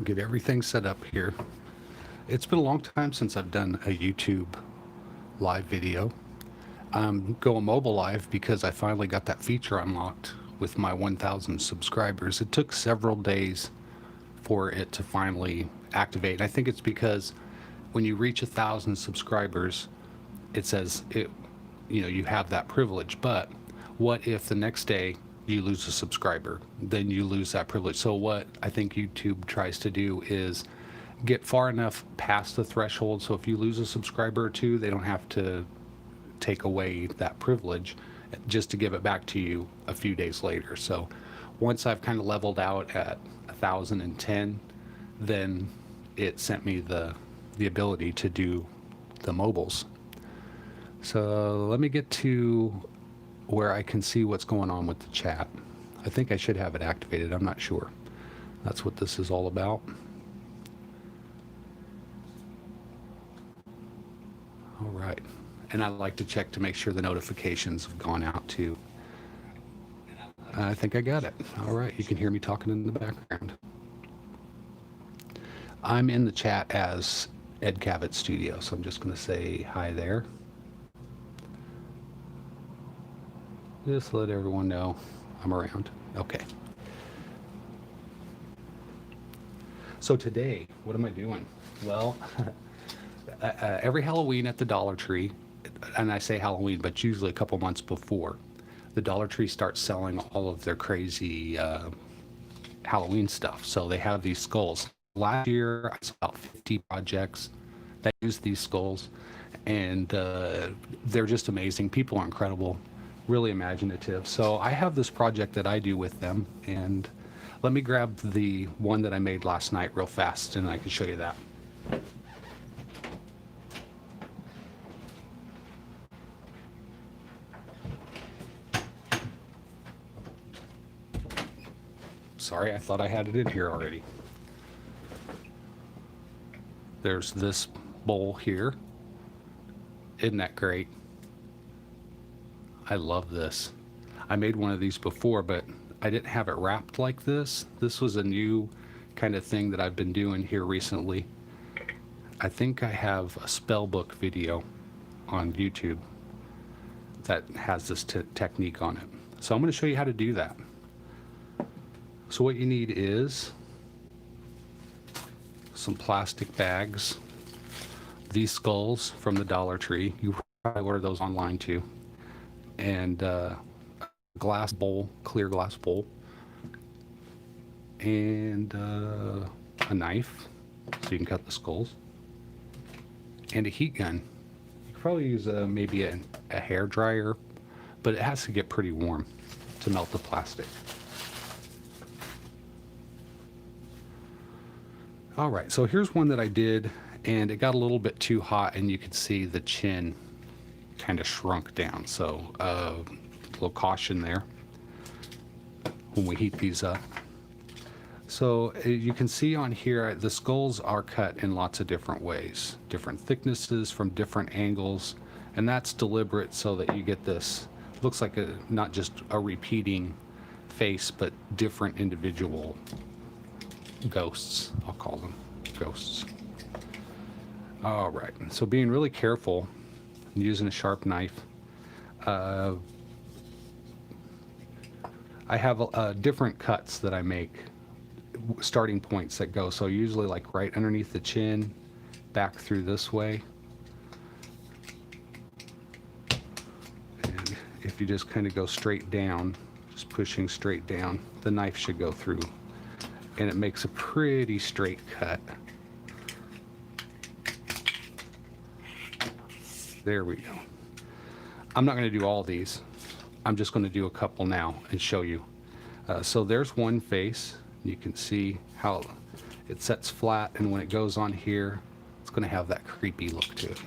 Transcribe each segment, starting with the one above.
Get everything set up here. It's been a long time since I've done a YouTube live video. I'm going mobile live because I finally got that feature unlocked with my 1,000 subscribers. It took several days for it to finally activate. And I think it's because when you reach 1,000 subscribers, it says you have that privilege. But what if the next day you lose a subscriber? Then you lose that privilege. So what I think YouTube tries to do is get far enough past the threshold so if you lose a subscriber or two, they don't have to take away that privilege just to give it back to you a few days later. So once I've kind of leveled out at 1,010, then it sent me the ability to do the mobiles. So let me get to where I can see what's going on with the chat. I think I should have it activated. I'm not sure. That's what this is all about. All right. And I like to check to make sure the notifications have gone out too. I think I got it. All right. You can hear me talking in the background. I'm in the chat as Ed Cavett Studio, so I'm just going to say hi there. Just let everyone know I'm around. Okay. So today, what am I doing? Well, every Halloween at the Dollar Tree, and I say Halloween, but usually a couple months before, the Dollar Tree starts selling all of their crazy Halloween stuff. So they have these skulls. Last year, I saw about 50 projects that use these skulls, and they're just amazing. People are incredible, really imaginative. So I have this project that I do with them, and let me grab the one that I made last night real fast, and I can show you that. Sorry, I thought I had it in here already. There's this bowl here. Isn't that great? I love this. I made one of these before, but I didn't have it wrapped like this. This was a new kind of thing that I've been doing here recently. I think I have a spell book video on YouTube that has this technique on it. So I'm going to show you how to do that. So what you need is some plastic bags, these skulls from the Dollar Tree. You probably order those online too. And a glass bowl, clear glass bowl, and a knife so you can cut the skulls, and a heat gun. You could probably use maybe a hair dryer, but it has to get pretty warm to melt the plastic. All right, so here's one that I did, and it got a little bit too hot, and you could see the chin kind of shrunk down. So a little caution there when we heat these up. So you can see on here, the skulls are cut in lots of different ways, different thicknesses from different angles, and that's deliberate so that you get this, looks like not just a repeating face, but different individual ghosts, I'll call them ghosts. All right, so being really careful, using a sharp knife. I have different cuts that I make, starting points that go, so usually like right underneath the chin, back through this way. And if you just kind of go straight down, just pushing straight down, the knife should go through, and it makes a pretty straight cut. There we go. I'm not going to do all these. I'm just going to do a couple now and show you. So there's one face. You can see how it sets flat, and when it goes on here, it's going to have that creepy look to it.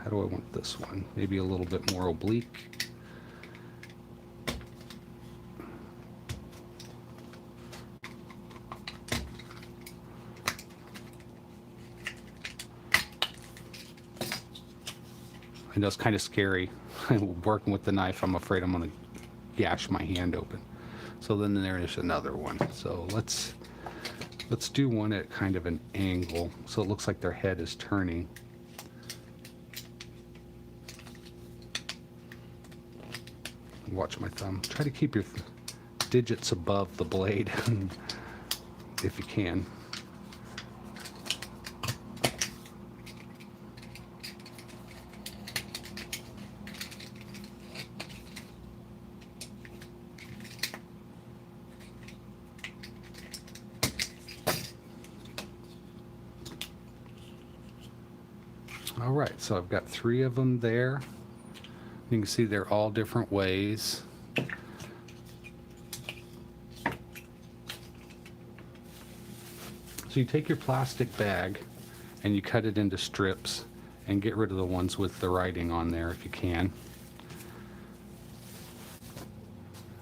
How do I want this one? Maybe a little bit more oblique. I know it's kind of scary working with the knife. I'm afraid I'm going to gash my hand open. So then there's another one. So let's do one at kind of an angle, so it looks like their head is turning. Watch my thumb. Try to keep your digits above the blade if you can. All right, so I've got 3 of them there. You can see they're all different ways. So you take your plastic bag and you cut it into strips and get rid of the ones with the writing on there if you can.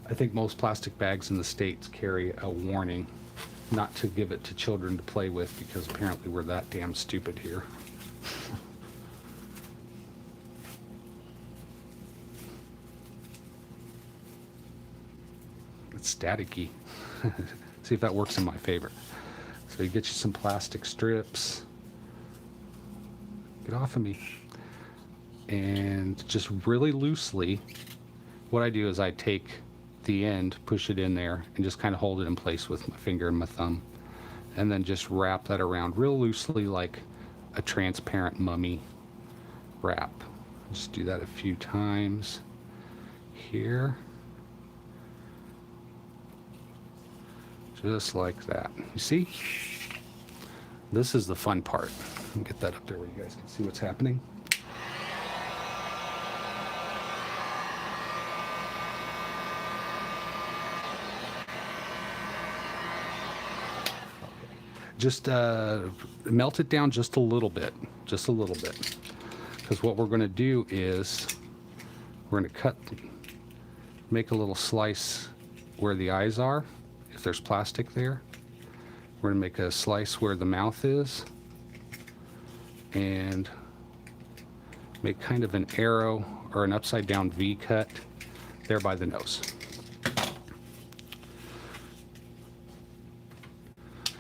I think most plastic bags in the States carry a warning not to give it to children to play with, because apparently we're that damn stupid here. It's staticky. See if that works in my favor. So you get you some plastic strips. Get off of me. And just really loosely, what I do is I take the end, push it in there, and just kind of hold it in place with my finger and my thumb. And then just wrap that around real loosely, like a transparent mummy wrap. Just do that a few times here. Just like that. You see? This is the fun part. Get that up there where you guys can see what's happening. Just melt it down just a little bit, because what we're going to do is we're going to make a little slice where the eyes are, if there's plastic there. We're going to make a slice where the mouth is, and make kind of an arrow or an upside down V cut there by the nose.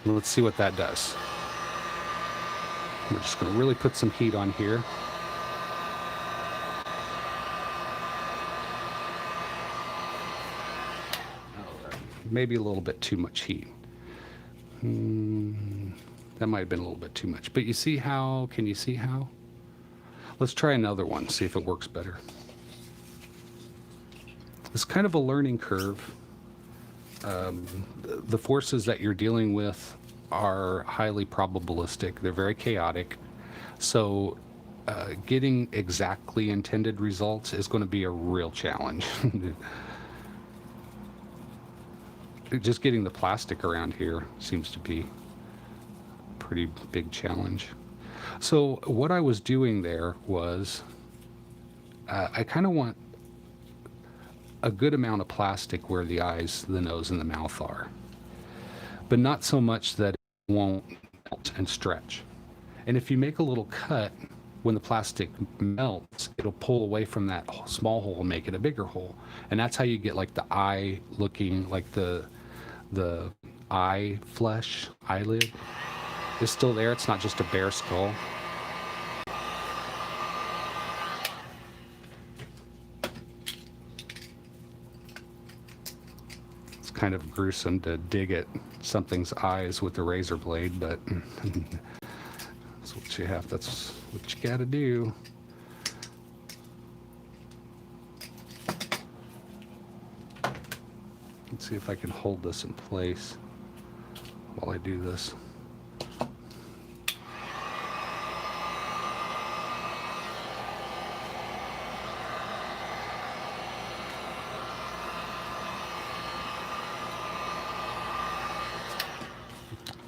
Let's see what that does. We're just going to really put some heat on here. Maybe a little bit too much heat. That might have been a little bit too much. But you see how? Can you see how? Let's try another one, see if it works better. It's kind of a learning curve. The forces that you're dealing with are highly probabilistic. They're very chaotic. So getting exactly intended results is going to be a real challenge. Just getting the plastic around here seems to be a pretty big challenge. So what I was doing there was I kind of want a good amount of plastic where the eyes, the nose, and the mouth are, but not so much that it won't melt and stretch. And if you make a little cut, when the plastic melts, it'll pull away from that small hole and make it a bigger hole. And that's how you get like the eye looking like the eye flesh, eyelid is still there. It's not just a bare skull. Kind of gruesome to dig at something's eyes with a razor blade, but that's what you have. That's what you got to do. Let's see if I can hold this in place while I do this.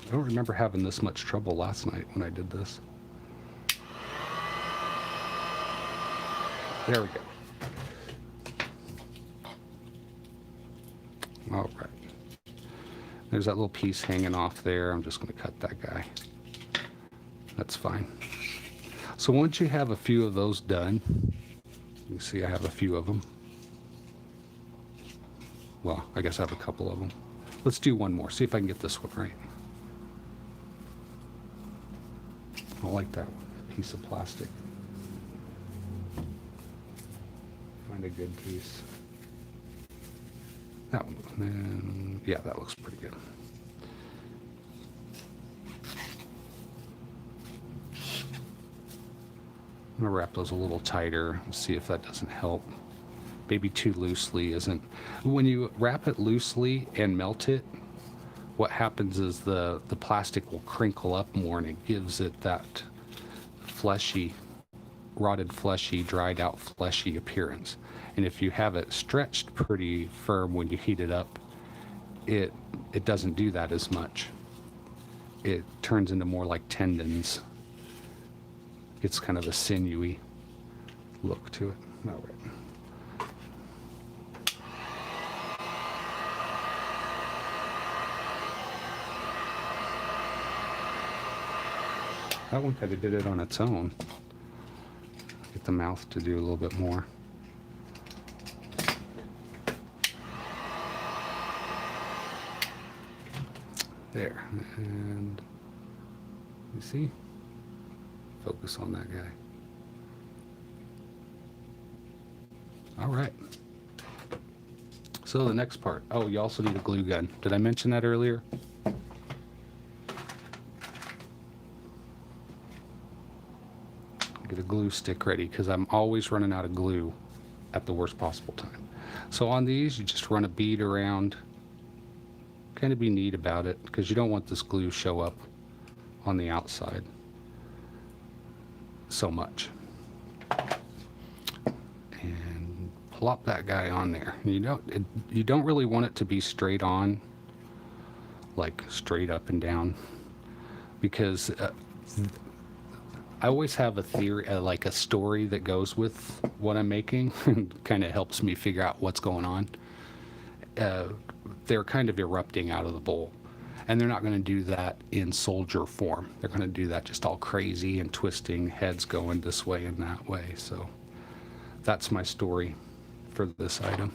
I don't remember having this much trouble last night when I did this. There we go. All right. There's that little piece hanging off there. I'm just going to cut that guy. That's fine. So once you have a few of those done, you see I have a few of them. Well, I guess I have a couple of them. Let's do one more. See if I can get this one right. I like that piece of plastic. Find a good piece. That one. And yeah, that looks pretty good. I'm going to wrap those a little tighter and see if that doesn't help. Maybe too loosely isn't. When you wrap it loosely and melt it, what happens is the plastic will crinkle up more and it gives it that fleshy, rotted fleshy, dried out fleshy appearance. And if you have it stretched pretty firm when you heat it up, it doesn't do that as much. It turns into more like tendons. It's kind of a sinewy look to it. All right. That one kind of did it on its own. Get the mouth to do a little bit more. There, and you see? Focus on that guy. All right. So the next part. Oh, you also need a glue gun. Did I mention that earlier? Get a glue stick ready because I'm always running out of glue at the worst possible time. So on these, you just run a bead around. Kind of be neat about it because you don't want this glue to show up on the outside so much. And plop that guy on there. You don't really want it to be straight on, like straight up and down, because I always have a theory, like a story that goes with what I'm making and kind of helps me figure out what's going on. They're kind of erupting out of the bowl. And they're not going to do that in soldier form. They're going to do that just all crazy and twisting, heads going this way and that way. So that's my story for this item.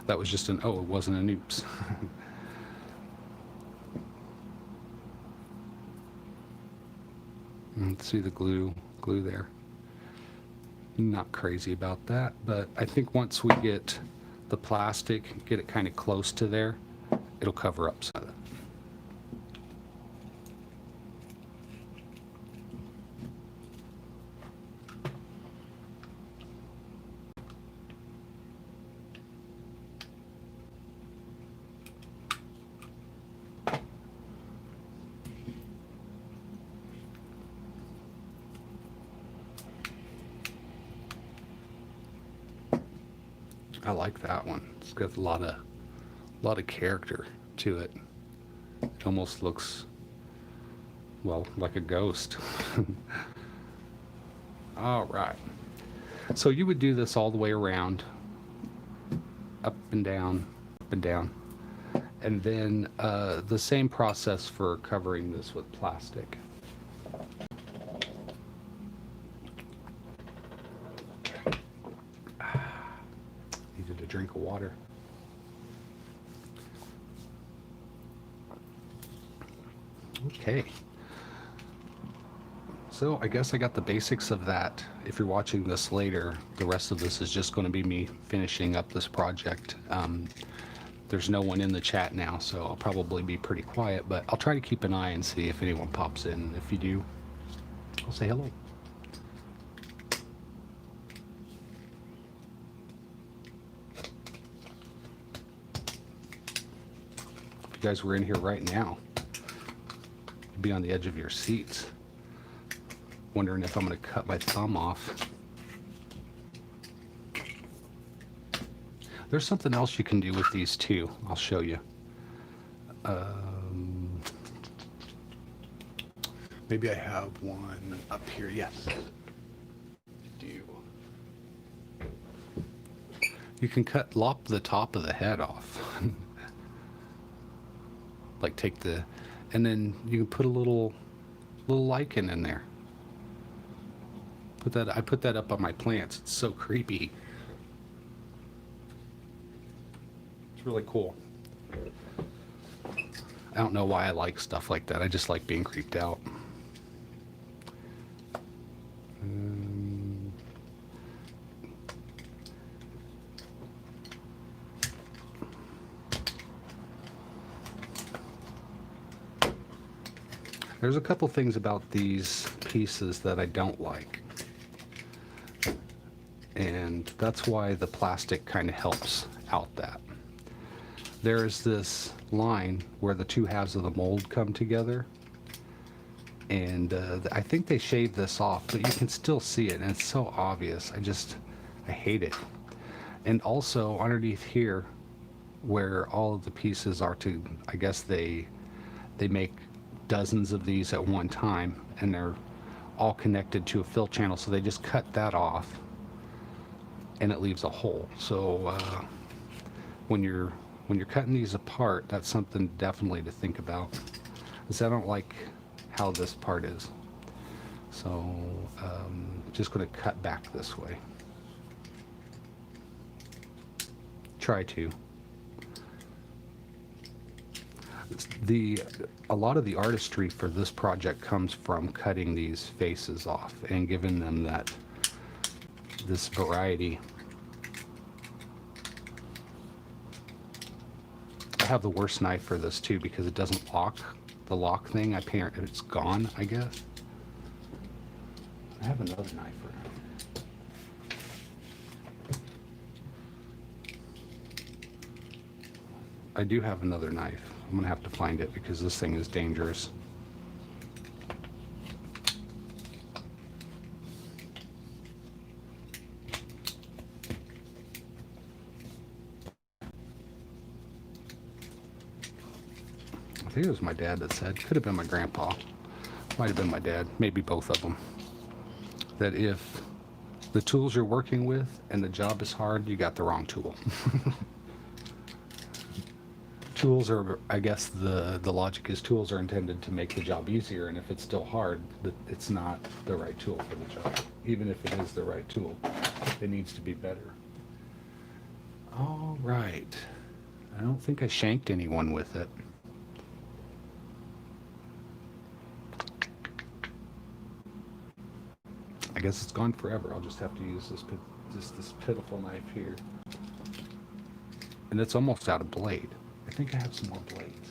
That was just it wasn't an oops. Let's see the glue there. Not crazy about that, but I think once we get the plastic, get it kind of close to there, it'll cover up some of it. I like that one. It's got a lot of character to it. It almost looks, well, like a ghost. All right. So you would do this all the way around, up and down, up and down. And then the same process for covering this with plastic. Needed a drink of water. Okay. So I guess I got the basics of that. If you're watching this later, the rest of this is just going to be me finishing up this project. There's no one in the chat now, so I'll probably be pretty quiet, but I'll try to keep an eye and see if anyone pops in. If you do, I'll say hello. If you guys were in here right now, you'd be on the edge of your seats, wondering if I'm going to cut my thumb off. There's something else you can do with these too. I'll show you. Maybe I have one up here. Yes. Do you can lop the top of the head off. Like take the, and then you can put a little lichen in there. I put that up on my plants. It's so creepy. It's really cool. I don't know why I like stuff like that. I just like being creeped out. There's a couple things about these pieces that I don't like. And that's why the plastic kind of helps out that. There's this line where the two halves of the mold come together. And I think they shaved this off, but you can still see it, and it's so obvious. I hate it. And also underneath here, where all of the pieces are I guess they make dozens of these at one time, and they're all connected to a fill channel, so they just cut that off, and it leaves a hole. So when you're cutting these apart, that's something definitely to think about, because I don't like how this part is. So just going to cut back this way. Try to. A lot of the artistry for this project comes from cutting these faces off and giving them this variety. I have the worst knife for this too, because it doesn't lock. The lock thing, it's gone, I guess. I have another knife for it. I do have another knife. I'm gonna have to find it because this thing is dangerous. I think it was my dad that said, could have been my grandpa, might have been my dad, maybe both of them, that if the tools you're working with and the job is hard, you got the wrong tool. Tools are, I guess the logic is tools are intended to make the job easier, and if it's still hard, it's not the right tool for the job. Even if it is the right tool, it needs to be better. All right. I don't think I shanked anyone with it. I guess it's gone forever. I'll just have to use this pitiful knife here. And it's almost out of blade. I think I have some more blades.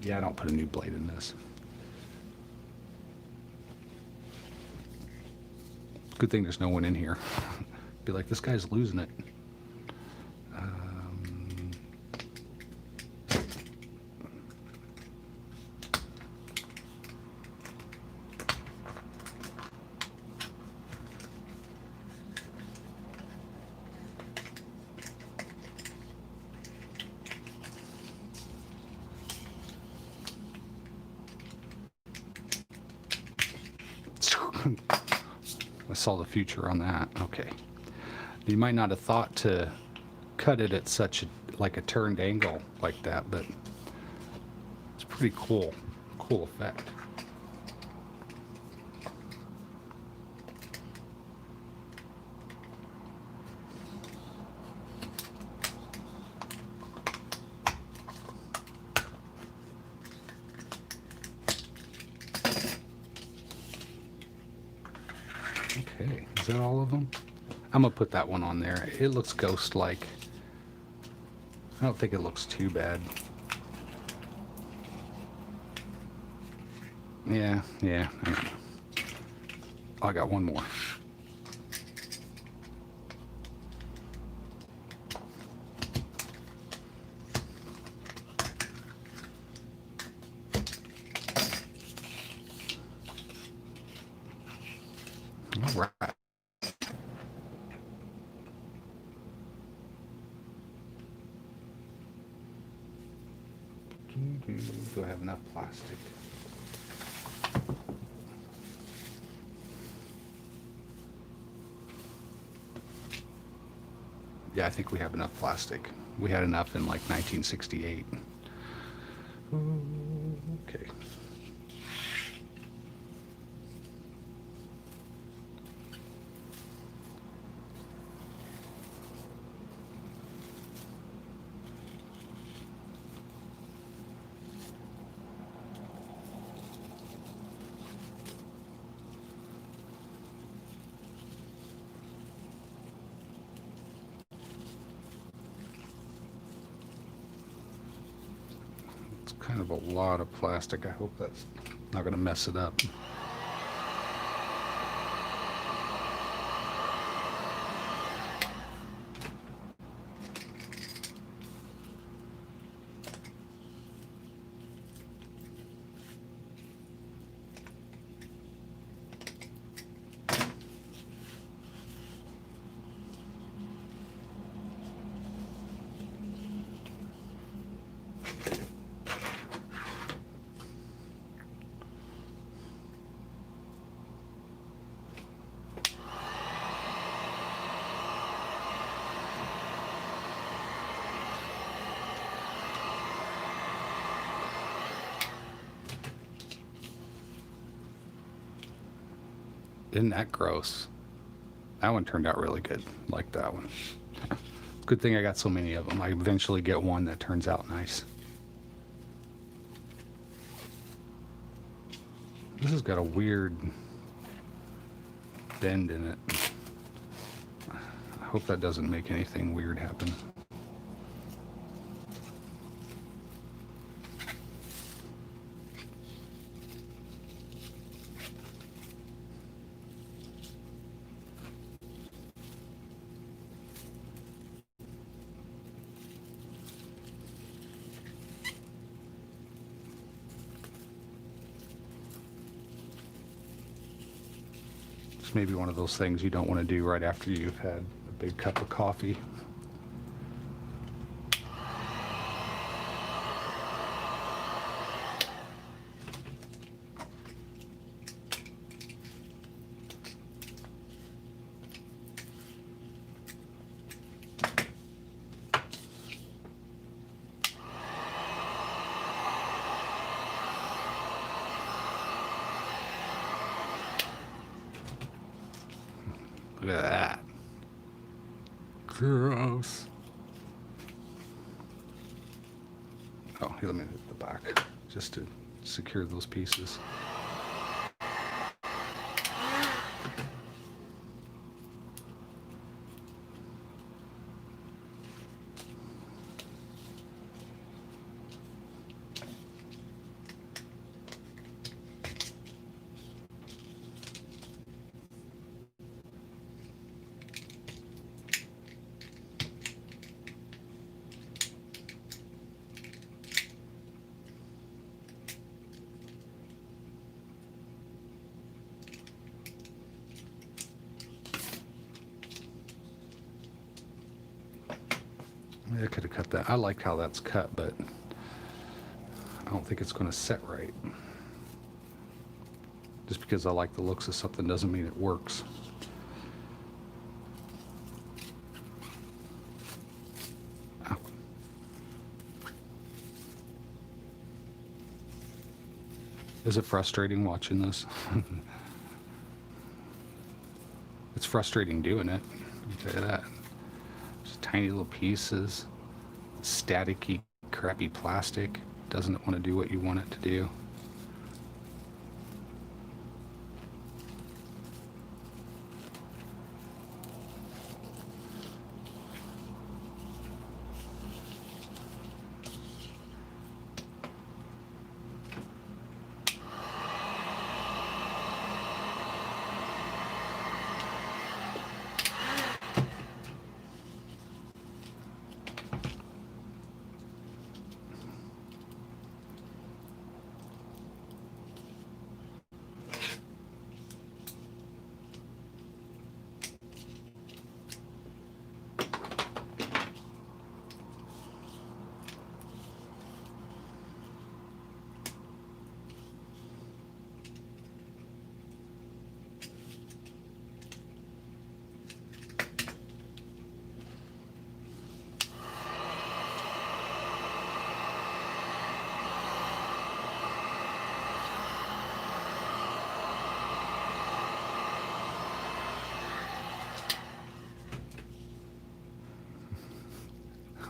Yeah, I don't put a new blade in this. Good thing there's no one in here. Be like, this guy's losing it. I saw the future on that. Okay. You might not have thought to cut it at such like a turned angle like that, but it's pretty cool effect. Okay, is that all of them? I'm gonna put that one on there. It looks ghost-like. I don't think it looks too bad. Yeah. I got one more. All right. Do I have enough plastic? Yeah, I think we have enough plastic. We had enough in like 1968. Okay. It's kind of a lot of plastic. I hope that's not going to mess it up. Isn't that gross? That one turned out really good. Like that one. Good thing I got so many of them. I eventually get one that turns out nice. This has got a weird bend in it. I hope that doesn't make anything weird happen. It's maybe one of those things you don't want to do right after you've had a big cup of coffee. Look at that. Gross. Oh, here, let me hit the back just to secure those pieces. I could have cut that. I like how that's cut, but I don't think it's going to set right. Just because I like the looks of something doesn't mean it works. Ow. Is it frustrating watching this? It's frustrating doing it. I'll tell you that. Just tiny little pieces. Staticky, crappy plastic. Doesn't want to do what you want it to do.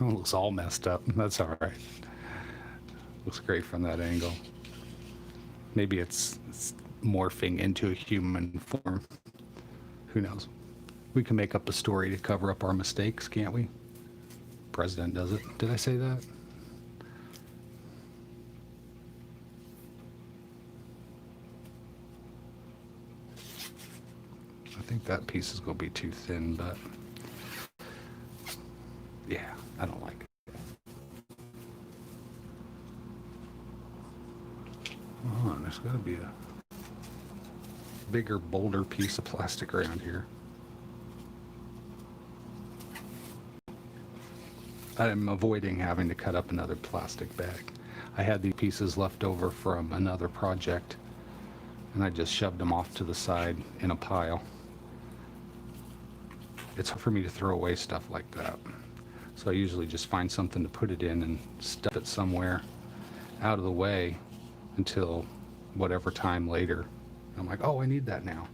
It looks all messed up. That's all right. Looks great from that angle. Maybe it's morphing into a human form. Who knows? We can make up a story to cover up our mistakes, can't we? President does it. Did I say that? I think that piece is going to be too thin, but yeah, I don't like it. Oh, there's got to be a bigger, bolder piece of plastic around here. I'm avoiding having to cut up another plastic bag. I had these pieces left over from another project, and I just shoved them off to the side in a pile. It's hard for me to throw away stuff like that. So I usually just find something to put it in and stuff it somewhere out of the way until whatever time later. I'm like, oh, I need that now.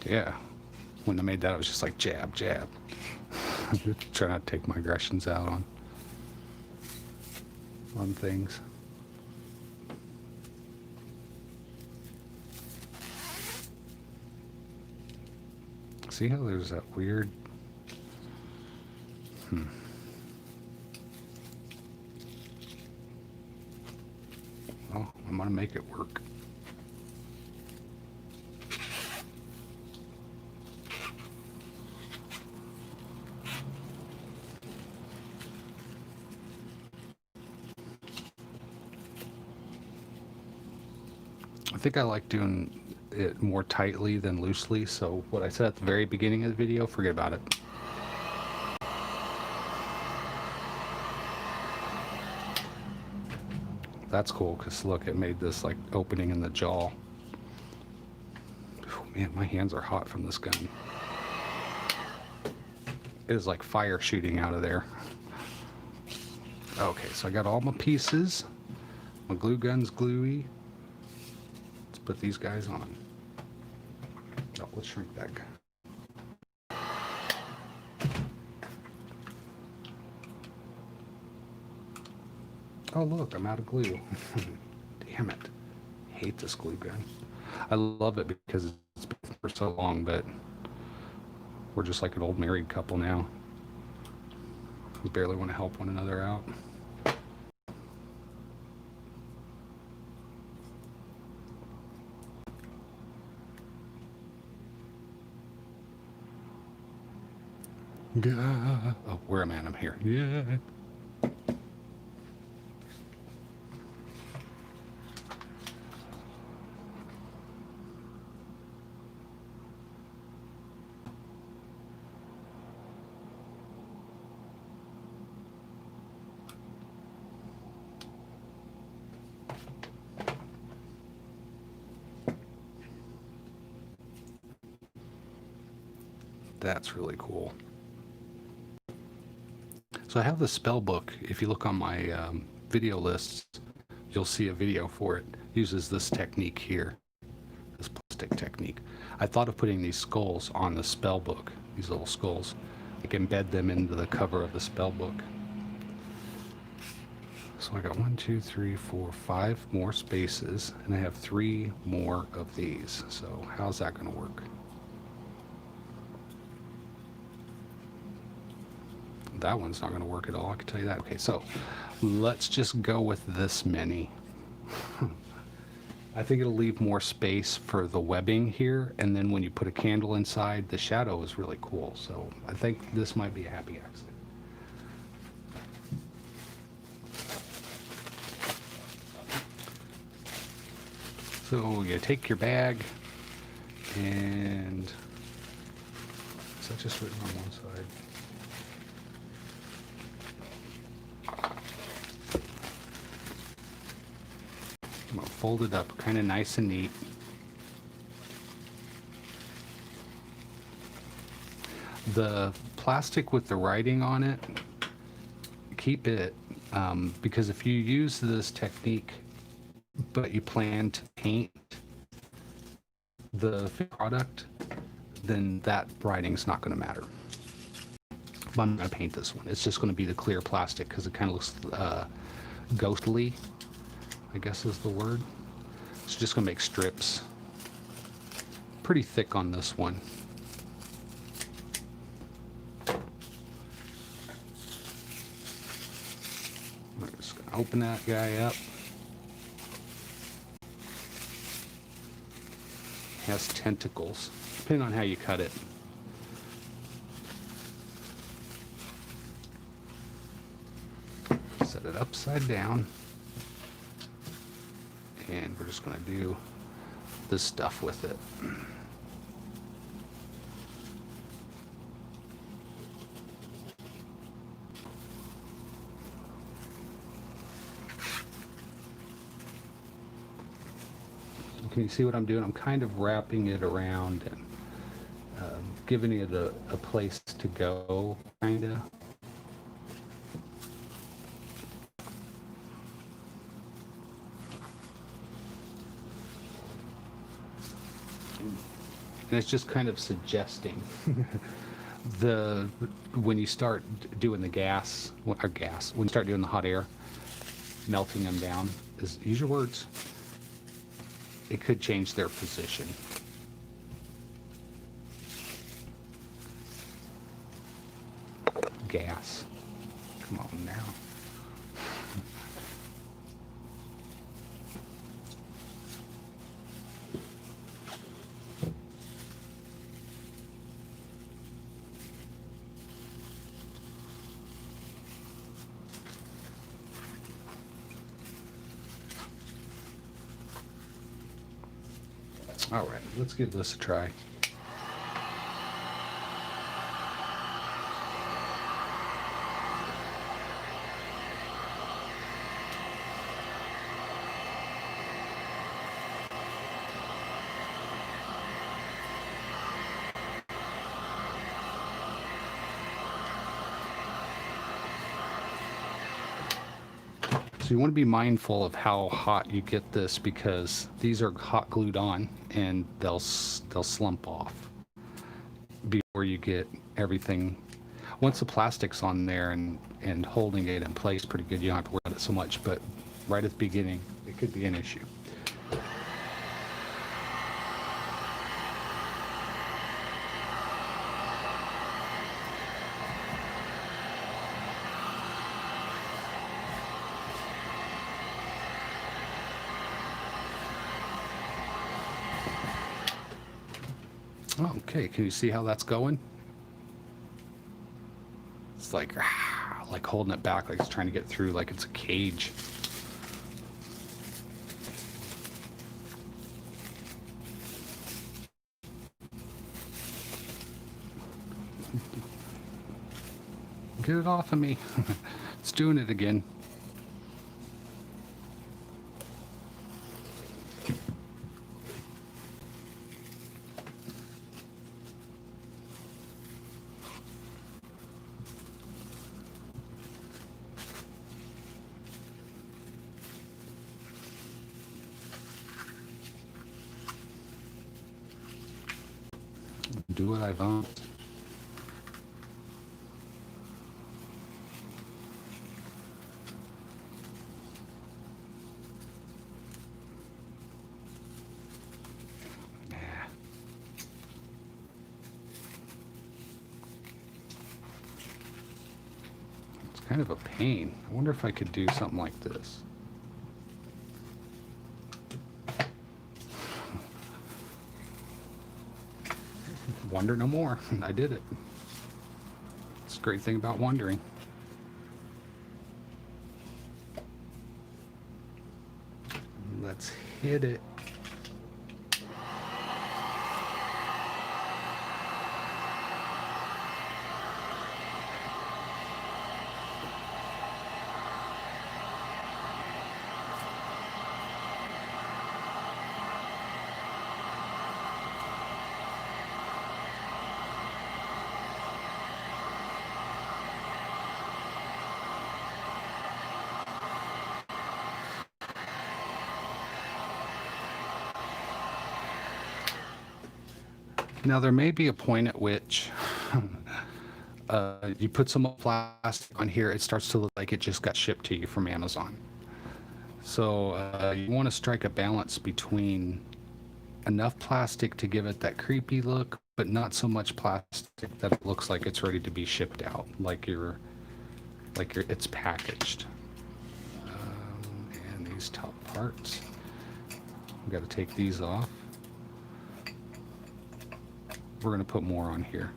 Yeah. When I made that, I was just like, jab, jab. Try not to take my aggressions out on things. See how there's that weird... Well, I'm going to make it work. I think I like doing it more tightly than loosely, so what I said at the very beginning of the video, forget about it. That's cool, because look, it made this like opening in the jaw. Oh, man, my hands are hot from this gun. It is like fire shooting out of there. Okay, so I got all my pieces. My glue gun's gluey. Let's put these guys on. Oh, let's shrink that guy. Oh, look, I'm out of glue. Damn it. I hate this glue gun. I love it because it's been for so long, but we're just like an old married couple now. We barely want to help one another out. Yeah. Oh, where am I? I'm here. Yeah. That's really cool. So I have the spell book. If you look on my video lists, you'll see a video for it. It uses this technique here, this plastic technique. I thought of putting these skulls on the spell book, these little skulls. I can embed them into the cover of the spell book. So I got 1, 2, 3, 4, 5 more spaces, and I have 3 more of these. So how's that going to work? That one's not going to work at all, I can tell you that. Okay, so let's just go with this many. I think it'll leave more space for the webbing here, and then when you put a candle inside, the shadow is really cool. So I think this might be a happy accident. So you take your bag, and is that just written on one side? I'm gonna fold it up kind of nice and neat. The plastic with the writing on it, keep it, because if you use this technique but you plan to paint the product, then that writing's not going to matter. But I'm going to paint this one. It's just going to be the clear plastic because it kind of looks ghostly, I guess is the word. It's just going to make strips. Pretty thick on this one. I'm just going to open that guy up. It has tentacles, depending on how you cut it. Set it upside down. And we're just going to do this stuff with it. Can you see what I'm doing? I'm kind of wrapping it around and giving it a place to go, kind of. And it's just kind of suggesting when you start doing the when you start doing the hot air, melting them down, use your words, it could change their position. Gas. Come on now. All right, let's give this a try. So you want to be mindful of how hot you get this because these are hot glued on and they'll slump off before you get everything. Once the plastic's on there and holding it in place pretty good, you don't have to worry about it so much, but right at the beginning, it could be an issue. Okay, can you see how that's going? It's like holding it back, like it's trying to get through, like it's a cage. Get it off of me. It's doing it again. Do what I want. It's kind of a pain. I wonder if I could do something like this. Wonder no more. I did it. It's a great thing about wondering. Let's hit it. Now, there may be a point at which you put some plastic on here, it starts to look like it just got shipped to you from Amazon. So you want to strike a balance between enough plastic to give it that creepy look, but not so much plastic that it looks like it's ready to be shipped out, it's packaged. And these top parts, we got to take these off. We're going to put more on here.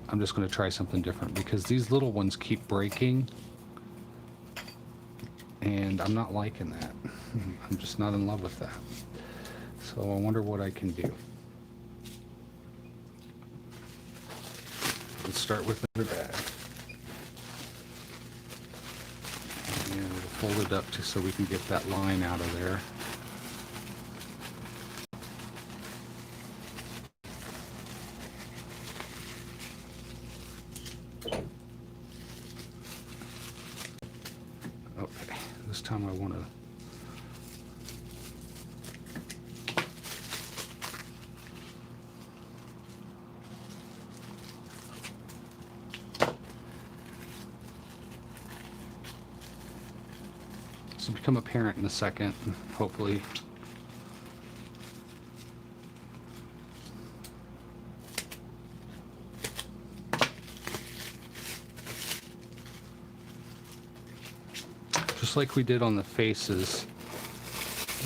I'm just going to try something different because these little ones keep breaking and I'm not liking that. I'm just not in love with that. So I wonder what I can do. Let's start with the bag. And we'll fold it up just so we can get that line out of there. Okay, this time I want to This will become apparent in a second, hopefully. Just like we did on the faces,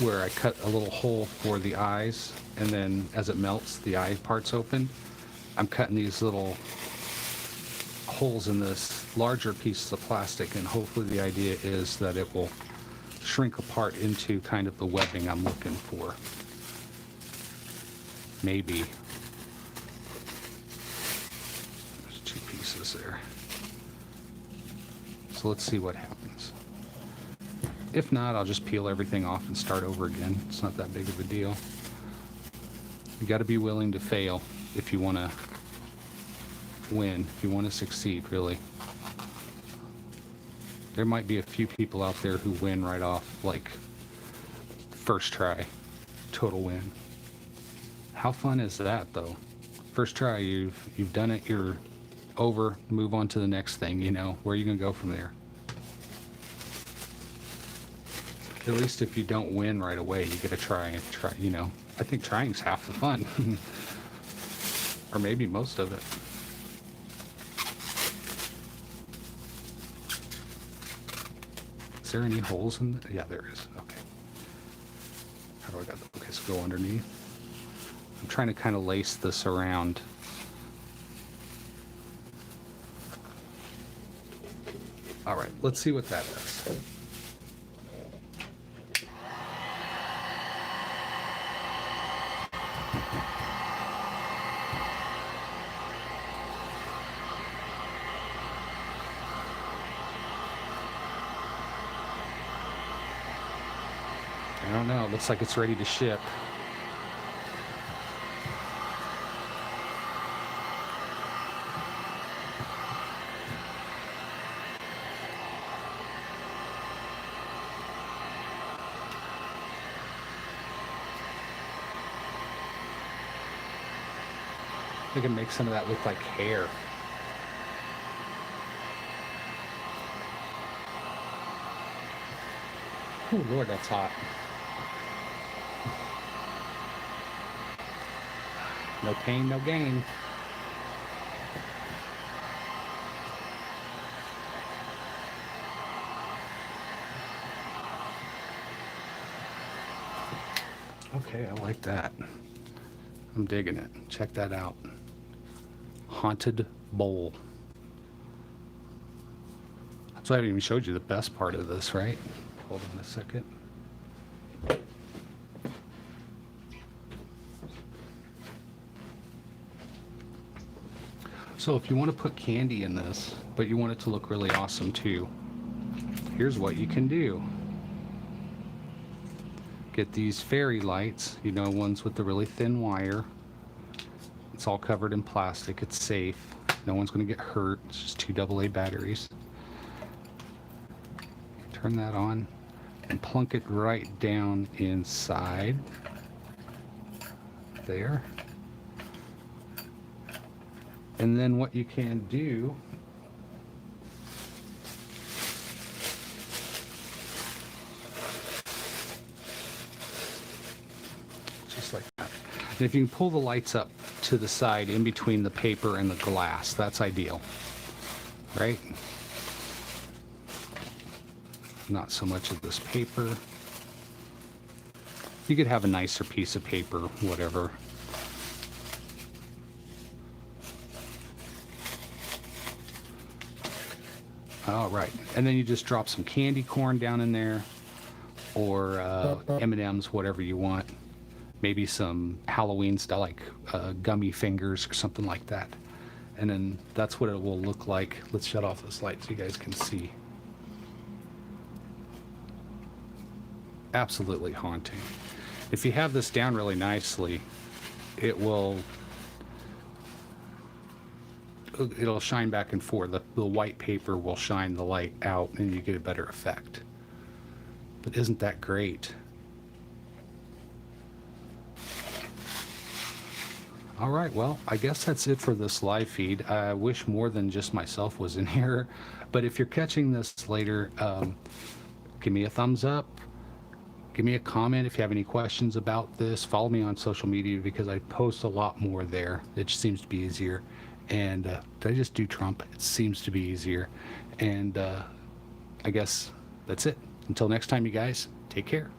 where I cut a little hole for the eyes, and then as it melts, the eye parts open. I'm cutting these little holes in this larger piece of plastic, and hopefully the idea is that it will shrink apart into kind of the webbing I'm looking for. Maybe. There's two pieces there. So let's see what happens. If not, I'll just peel everything off and start over again. It's not that big of a deal. You got to be willing to fail if you want to win, if you want to succeed, really. There might be a few people out there who win right off, like first try, total win. How fun is that, though? First try, you've done it, you're over, move on to the next thing, you know. Where are you going to go from there? At least if you don't win right away, you get to try, you know. I think trying's half the fun. Or maybe most of it. Is there any holes in the, yeah, there is. Okay. How do I got, okay, so go underneath. I'm trying to kind of lace this around. All right, let's see what that does. I don't know. It looks like it's ready to ship. I can make some of that look like hair. Oh, Lord, that's hot. No pain, no gain. Okay, I like that. I'm digging it. Check that out. Haunted bowl. So I haven't even showed you the best part of this, right? Hold on a second. So if you want to put candy in this, but you want it to look really awesome too, here's what you can do. Get these fairy lights, you know, ones with the really thin wire. It's all covered in plastic. It's safe. No one's going to get hurt. It's just 2 AA batteries. Turn that on and plunk it right down inside. there. And then what you can do just like that. And if you can pull the lights up to the side in between the paper and the glass, that's ideal, right? Not so much of this paper. You could have a nicer piece of paper, whatever. All right, and then you just drop some candy corn down in there, or M&Ms, whatever you want. Maybe some Halloween stuff like gummy fingers or something like that. And then that's what it will look like. Let's shut off this light so you guys can see. Absolutely haunting. If you have this down really nicely, it'll shine back and forth. The white paper will shine the light out and you get a better effect. But isn't that great? All right, well, I guess that's it for this live feed. I wish more than just myself was in here, but if you're catching this later, give me a thumbs up. Give me a comment if you have any questions about this. Follow me on social media because I post a lot more there. It just seems to be easier. And did I just do Trump? It seems to be easier. And I guess that's it. Until next time, you guys, take care.